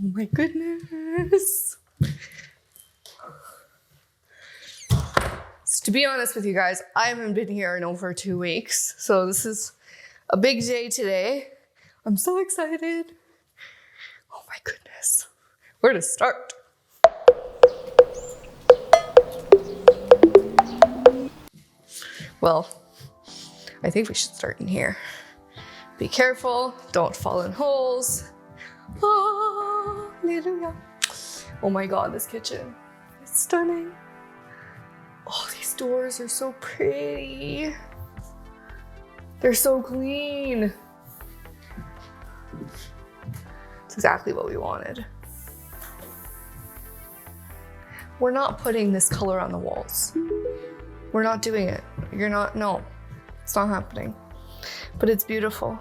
Oh my goodness. So to be honest with you guys, I haven't been here in over 2 weeks. So this is a big day today. I'm so excited. Oh my goodness. Where to start? Well, I think we should start in here. Be careful, don't fall in holes. Hallelujah. Oh my God, this kitchen is stunning. Oh, these doors are so pretty. They're so clean. It's exactly what we wanted. We're not putting this color on the walls. We're not doing it. No, it's not happening. But it's beautiful.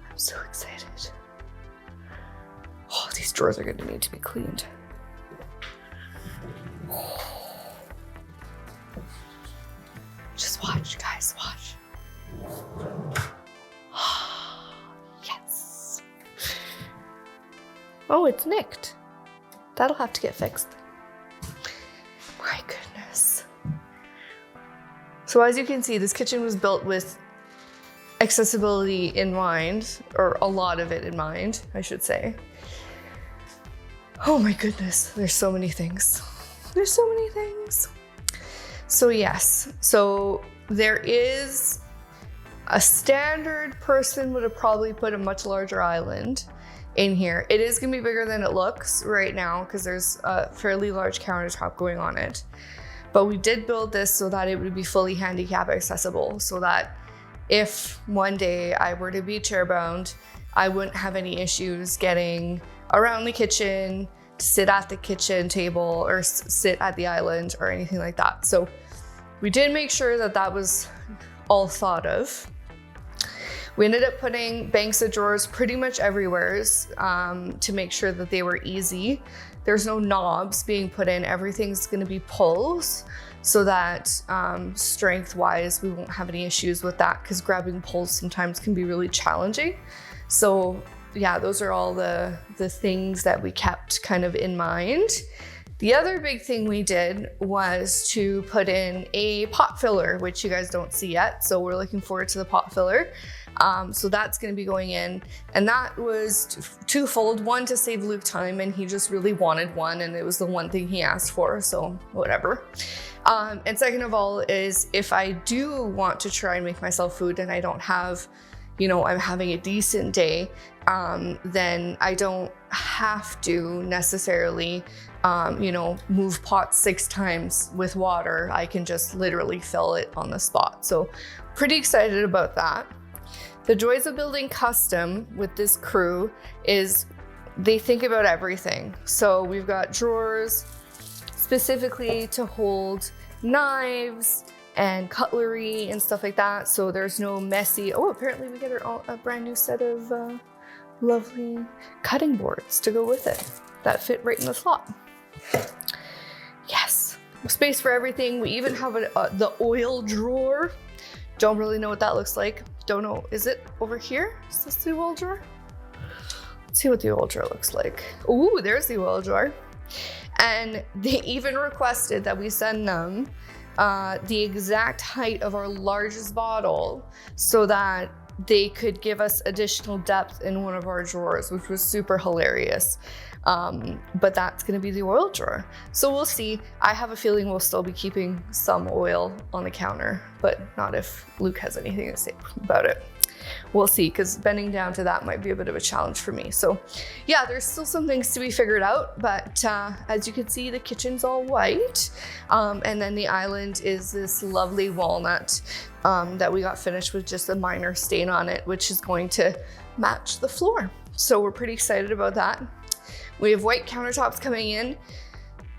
I'm so excited. Oh, these drawers are gonna need to be cleaned. Just watch, guys, watch. Yes. Oh, it's nicked. That'll have to get fixed. My goodness. So as you can see, this kitchen was built with accessibility in mind, or a lot of it in mind, I should say. Oh my goodness, there's so many things. There's so many things. So yes, so there is a standard person would have probably put a much larger island in here. It is gonna be bigger than it looks right now because there's a fairly large countertop going on it. But we did build this so that it would be fully handicap accessible, so that if one day I were to be chairbound, I wouldn't have any issues getting around the kitchen, sit at the kitchen table, or sit at the island or anything like that. So we did make sure that that was all thought of. We ended up putting banks of drawers pretty much everywhere to make sure that they were easy. There's no knobs being put in. Everything's gonna be pulls so that strength-wise, we won't have any issues with that because grabbing pulls sometimes can be really challenging. So yeah, those are all the things that we kept kind of in mind. The other big thing we did was to put in a pot filler, which you guys don't see yet. So we're looking forward to the pot filler. So that's gonna be going in. And that was twofold. One, to save Luke time, and he just really wanted one, and it was the one thing he asked for, so whatever. And second of all is if I do want to try and make myself food and I don't have, I'm having a decent day, then I don't have to necessarily, move pots 6 times with water. I can just literally fill it on the spot. So pretty excited about that. The joys of building custom with this crew is they think about everything. So we've got drawers specifically to hold knives and cutlery and stuff like that. So there's no messy, apparently we get a brand new set of lovely cutting boards to go with it that fit right in the slot. Yes, space for everything. We even have the oil drawer. Don't really know what that looks like. Don't know, is it over here? Is this the oil drawer? Let's see what the oil drawer looks like. Ooh, there's the oil drawer. And they even requested that we send them the exact height of our largest bottle so that they could give us additional depth in one of our drawers, which was super hilarious. But that's gonna be the oil drawer. So we'll see. I have a feeling we'll still be keeping some oil on the counter, but not if Luke has anything to say about it. We'll see, because bending down to that might be a bit of a challenge for me. So yeah, there's still some things to be figured out, but as you can see, the kitchen's all white. And then the island is this lovely walnut that we got finished with just a minor stain on it, which is going to match the floor. So we're pretty excited about that. We have white countertops coming in.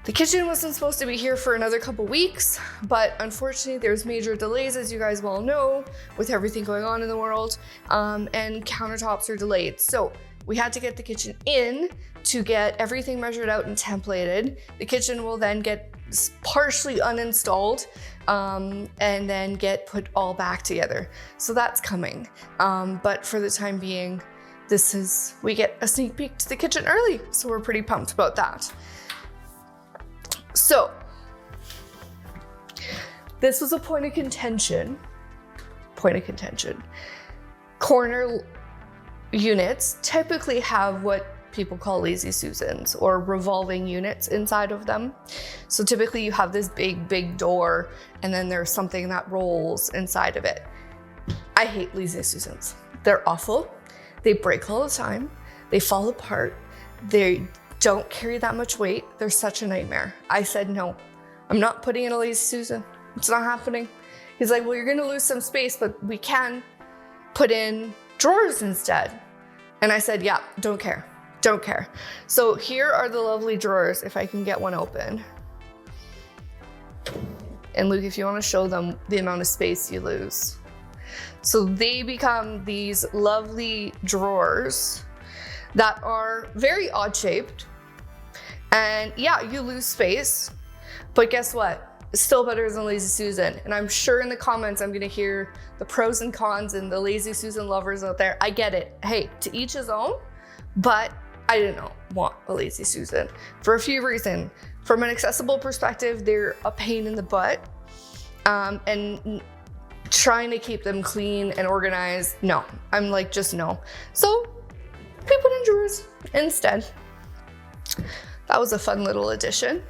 The kitchen wasn't supposed to be here for another couple weeks, but unfortunately there's major delays, as you guys well know, with everything going on in the world, and countertops are delayed. So we had to get the kitchen in to get everything measured out and templated. The kitchen will then get partially uninstalled and then get put all back together. So that's coming. But for the time being, we get a sneak peek to the kitchen early, so we're pretty pumped about that. So this was a point of contention. Corner units typically have what people call lazy Susans or revolving units inside of them. So typically you have this big door and then there's something that rolls inside of it. I hate lazy Susans. They're awful. They break all the time. They fall apart. They don't carry that much weight. They're such a nightmare. I said, no, I'm not putting in a lazy Susan. It's not happening. He's like, well, you're gonna lose some space, but we can put in drawers instead. And I said, yeah, don't care. So here are the lovely drawers, if I can get one open. And Luke, if you wanna show them the amount of space you lose. So they become these lovely drawers that are very odd shaped. And yeah, you lose space, but guess what? It's still better than Lazy Susan. And I'm sure in the comments, I'm gonna hear the pros and cons and the Lazy Susan lovers out there. I get it. Hey, to each his own, but I didn't want a Lazy Susan for a few reasons. From an accessible perspective, they're a pain in the butt. And trying to keep them clean and organized, no. I'm like, just no. So we put in drawers instead. That was a fun little addition.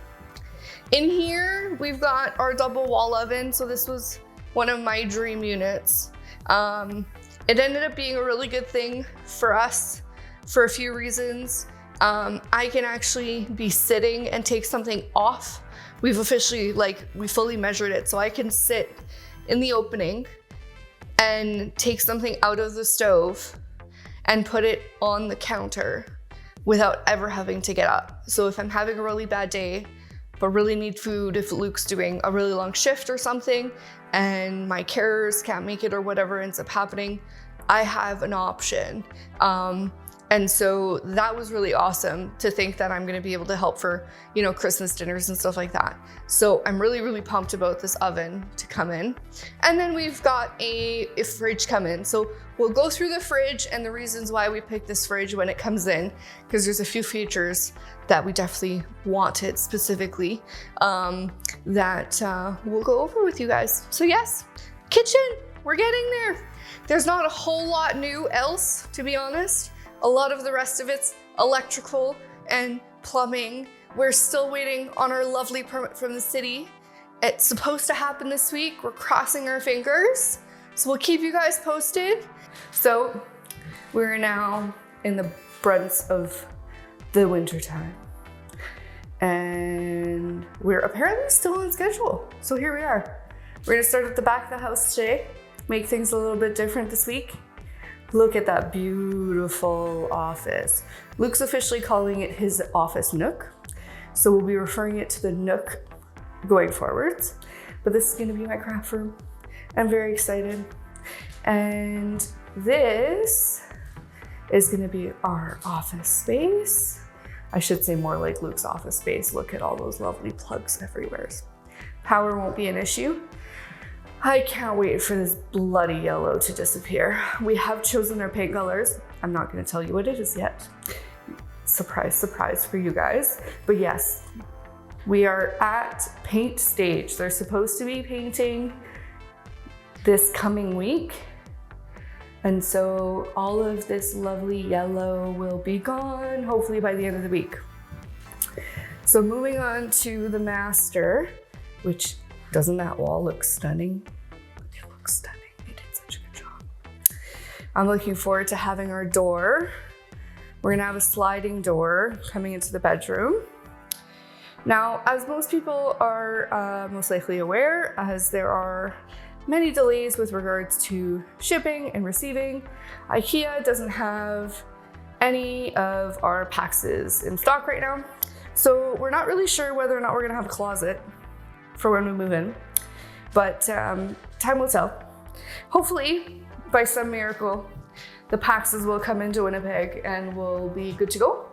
In here, we've got our double wall oven. So this was one of my dream units. It ended up being a really good thing for us for a few reasons. I can actually be sitting and take something off. We've officially, we fully measured it. So I can sit in the opening and take something out of the stove and put it on the counter without ever having to get up. So if I'm having a really bad day, but really need food, if Luke's doing a really long shift or something and my carers can't make it or whatever ends up happening, I have an option. And so that was really awesome to think that I'm gonna be able to help for, Christmas dinners and stuff like that. So I'm really, really pumped about this oven to come in. And then we've got a fridge come in. So we'll go through the fridge and the reasons why we picked this fridge when it comes in, because there's a few features that we definitely wanted specifically that we'll go over with you guys. So yes, kitchen, we're getting there. There's not a whole lot new else, to be honest. A lot of the rest of it's electrical and plumbing. We're still waiting on our lovely permit from the city. It's supposed to happen this week. We're crossing our fingers. So we'll keep you guys posted. So we're now in the brunt of the winter time. And we're apparently still on schedule. So here we are. We're gonna start at the back of the house today, make things a little bit different this week. Look at that beautiful office. Luke's officially calling it his office nook. So we'll be referring it to the nook going forwards. But this is gonna be my craft room. I'm very excited. And this is gonna be our office space. I should say more like Luke's office space. Look at all those lovely plugs everywhere. Power won't be an issue. I can't wait for this bloody yellow to disappear. We have chosen our paint colors. I'm not gonna tell you what it is yet. Surprise, surprise for you guys. But yes, we are at paint stage. They're supposed to be painting this coming week. And so all of this lovely yellow will be gone, hopefully by the end of the week. So moving on to the master, which doesn't that wall look stunning? It looks stunning. They did such a good job. I'm looking forward to having our door. We're gonna have a sliding door coming into the bedroom. Now, as most people are most likely aware, as there are many delays with regards to shipping and receiving, IKEA doesn't have any of our PAXs in stock right now. So we're not really sure whether or not we're gonna have a closet for when we move in, but time will tell. Hopefully, by some miracle, the PAXs will come into Winnipeg and we'll be good to go,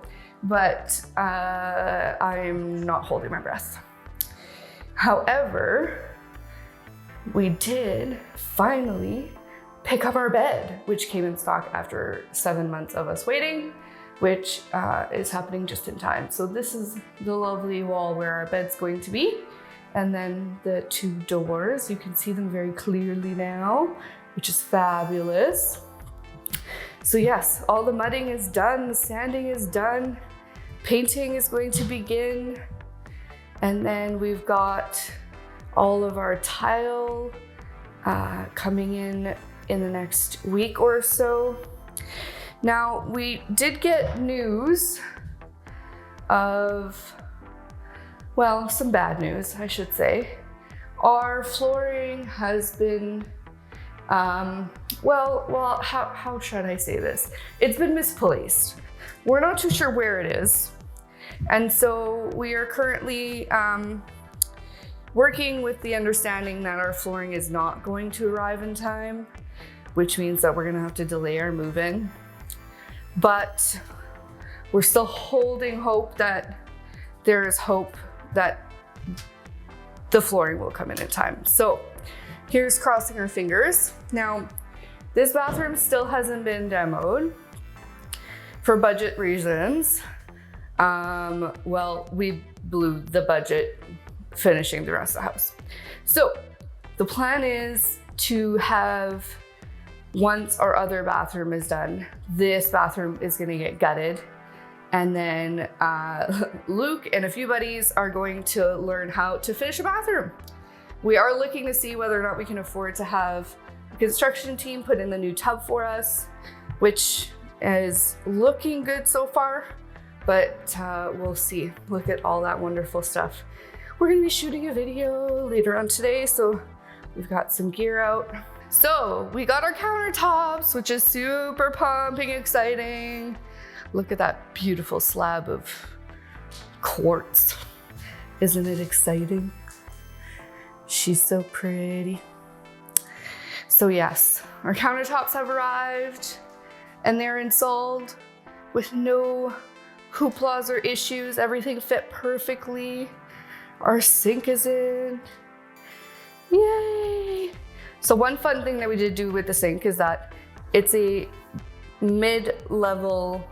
but I'm not holding my breath. However, we did finally pick up our bed, which came in stock after 7 months of us waiting, which is happening just in time. So this is the lovely wall where our bed's going to be. And then the 2 doors, you can see them very clearly now, which is fabulous. So yes, all the mudding is done, the sanding is done, painting is going to begin. And then we've got all of our tile coming in the next week or so. Now, we did get news of, well, some bad news, I should say. Our flooring has been, how should I say this? It's been misplaced. We're not too sure where it is. And so we are currently working with the understanding that our flooring is not going to arrive in time, which means that we're gonna have to delay our move-in. But we're still holding hope that there is hope that the flooring will come in time. So here's crossing our fingers. Now, this bathroom still hasn't been demoed for budget reasons. Well, we blew the budget finishing the rest of the house. So the plan is to have, once our other bathroom is done, this bathroom is gonna get gutted. And then Luke and a few buddies are going to learn how to finish a bathroom. We are looking to see whether or not we can afford to have a construction team put in the new tub for us, which is looking good so far, but we'll see. Look at all that wonderful stuff. We're gonna be shooting a video later on today, so we've got some gear out. So we got our countertops, which is super pumping exciting. Look at that beautiful slab of quartz. Isn't it exciting? She's so pretty. So yes, our countertops have arrived and they're installed with no hooplas or issues. Everything fit perfectly. Our sink is in. Yay! So one fun thing that we did do with the sink is that it's a mid-level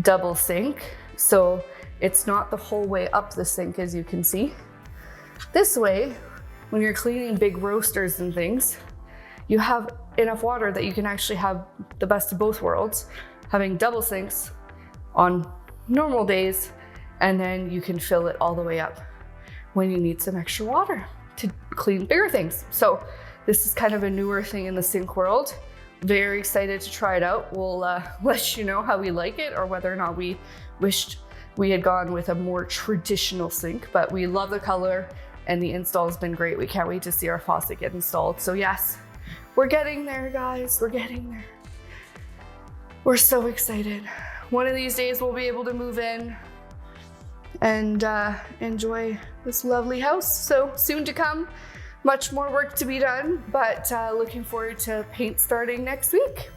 double sink. So it's not the whole way up the sink, as you can see. This way, when you're cleaning big roasters and things, you have enough water that you can actually have the best of both worlds, having double sinks on normal days, and then you can fill it all the way up when you need some extra water to clean bigger things. So this is kind of a newer thing in the sink world. Very excited to try it out. We'll let you know how we like it or whether or not we wished we had gone with a more traditional sink, but we love the color and the install has been great. We can't wait to see our faucet get installed. So yes, we're getting there, guys. We're getting there. We're so excited. One of these days we'll be able to move in and enjoy this lovely house. So soon to come, much more work to be done, but looking forward to paint starting next week.